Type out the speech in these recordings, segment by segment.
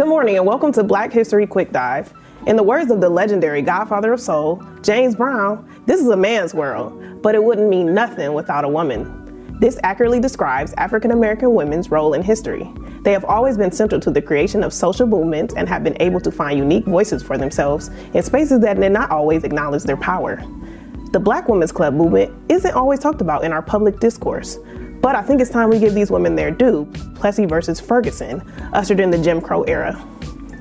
Good morning and welcome to Black History Quick Dive. In the words of the legendary Godfather of Soul, James Brown, this is a man's world, but it wouldn't mean nothing without a woman. This accurately describes African American women's role in history. They have always been central to the creation of social movements and have been able to find unique voices for themselves in spaces that did not always acknowledge their power. The Black Women's Club movement isn't always talked about in our public discourse, but I think it's time we give these women their due. Plessy versus Ferguson ushered in the Jim Crow era.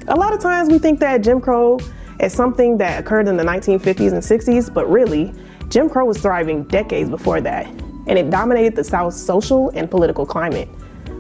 A lot of times we think that Jim Crow is something that occurred in the 1950s and 60s, but really, Jim Crow was thriving decades before that, and it dominated the South's social and political climate.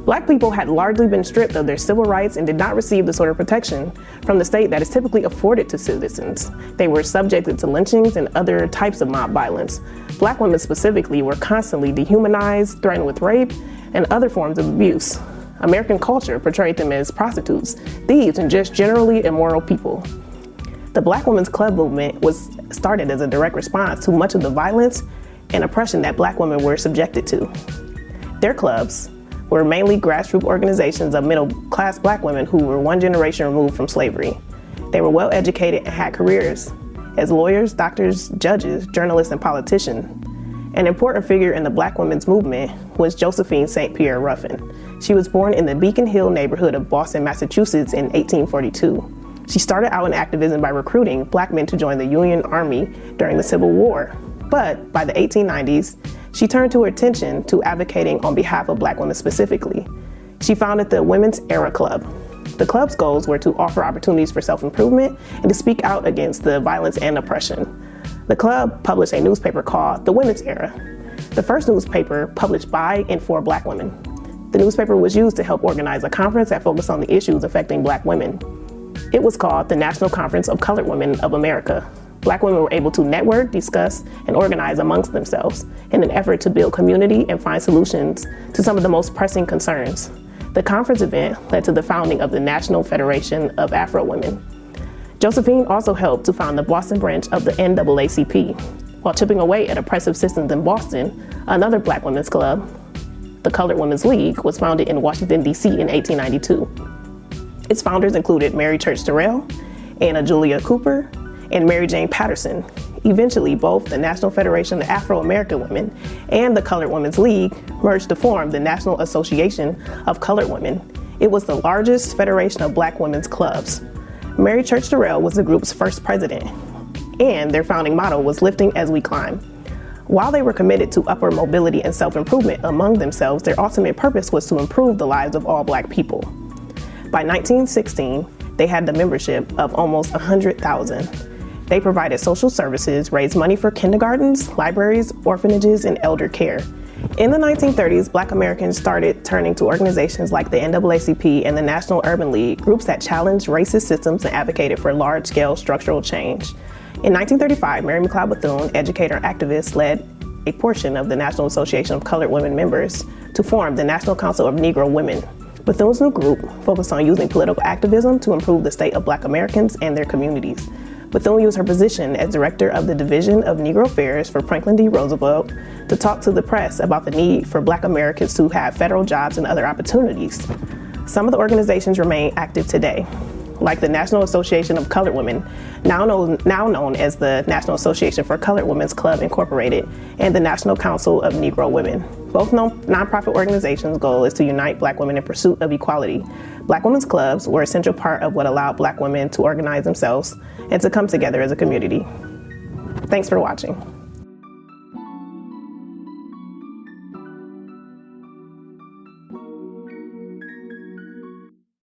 Black people had largely been stripped of their civil rights and did not receive the sort of protection from the state that is typically afforded to citizens. They were subjected to lynchings and other types of mob violence. Black women specifically were constantly dehumanized, threatened with rape, and other forms of abuse. American culture portrayed them as prostitutes, thieves, and just generally immoral people. The Black Women's Club movement was started as a direct response to much of the violence and oppression that Black women were subjected to. Their clubs were mainly grassroots organizations of middle-class Black women who were one generation removed from slavery. They were well-educated and had careers as lawyers, doctors, judges, journalists, and politicians. An important figure in the Black women's movement was Josephine St. Pierre Ruffin. She was born in the Beacon Hill neighborhood of Boston, Massachusetts in 1842. She started out in activism by recruiting Black men to join the Union Army during the Civil War. But by the 1890s, she turned her attention to advocating on behalf of Black women specifically. She founded the Women's Era Club. The club's goals were to offer opportunities for self-improvement and to speak out against the violence and oppression. The club published a newspaper called The Women's Era, the first newspaper published by and for Black women. The newspaper was used to help organize a conference that focused on the issues affecting Black women. It was called the National Conference of Colored Women of America. Black women were able to network, discuss, and organize amongst themselves in an effort to build community and find solutions to some of the most pressing concerns. The conference event led to the founding of the National Federation of Afro Women. Josephine also helped to found the Boston branch of the NAACP. While chipping away at oppressive systems in Boston, another Black women's club, the Colored Women's League, was founded in Washington, D.C. in 1892. Its founders included Mary Church Terrell, Anna Julia Cooper, and Mary Jane Patterson. Eventually, both the National Federation of Afro-American Women and the Colored Women's League merged to form the National Association of Colored Women. It was the largest federation of Black women's clubs. Mary Church Terrell was the group's first president, and their founding motto was "Lifting as we climb." While they were committed to upward mobility and self-improvement among themselves, their ultimate purpose was to improve the lives of all Black people. By 1916, they had the membership of almost 100,000. They provided social services, raised money for kindergartens, libraries, orphanages, and elder care. In the 1930s, Black Americans started turning to organizations like the NAACP and the National Urban League, groups that challenged racist systems and advocated for large-scale structural change. In 1935, Mary McLeod Bethune, educator and activist, led a portion of the National Association of Colored Women members to form the National Council of Negro Women. Bethune's new group focused on using political activism to improve the state of Black Americans and their communities. Bethune used her position as director of the Division of Negro Affairs for Franklin D. Roosevelt to talk to the press about the need for Black Americans to have federal jobs and other opportunities. Some of the organizations remain active today, like the National Association of Colored Women, now known as the National Association for Colored Women's Club Incorporated, and the National Council of Negro Women. Both nonprofit organizations' goal is to unite Black women in pursuit of equality. Black women's clubs were a central part of what allowed Black women to organize themselves and to come together as a community. Thanks for watching.